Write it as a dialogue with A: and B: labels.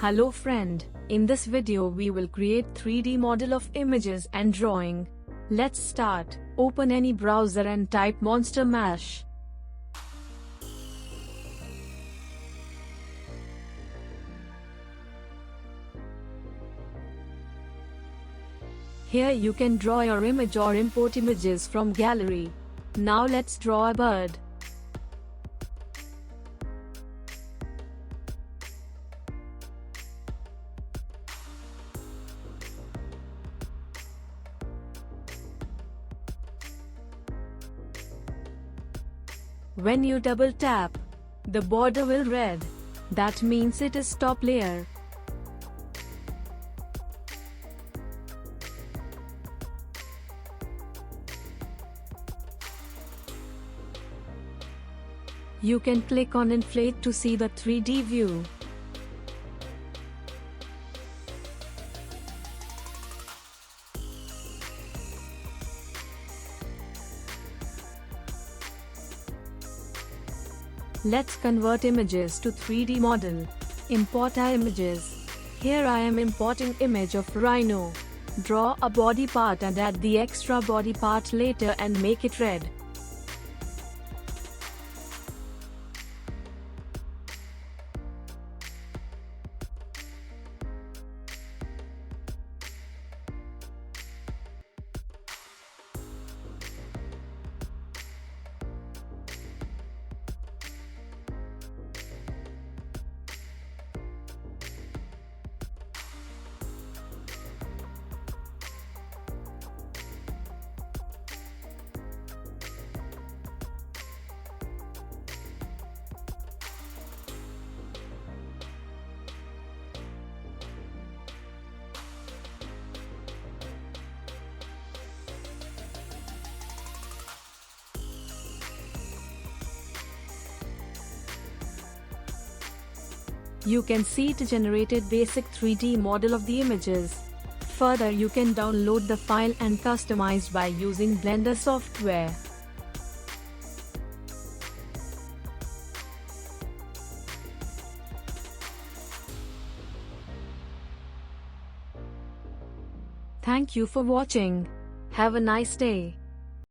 A: Hello friend, in this video we will create 3D model of images and drawing. Let's start. Open any browser and type Monster Mash. Here you can draw your image or import images from gallery. Now let's draw a bird. When you double tap, the border will red. That means it is top layer. You can click on Inflate to see the 3D view. Let's convert images to 3D model. Import our images. Here I am importing image of rhino. Draw a body part and add the extra body part later and make it red. You can see it generated basic 3D model of the images. Further, you can download the file and customize by using Blender software. Thank you for watching. Have a nice day.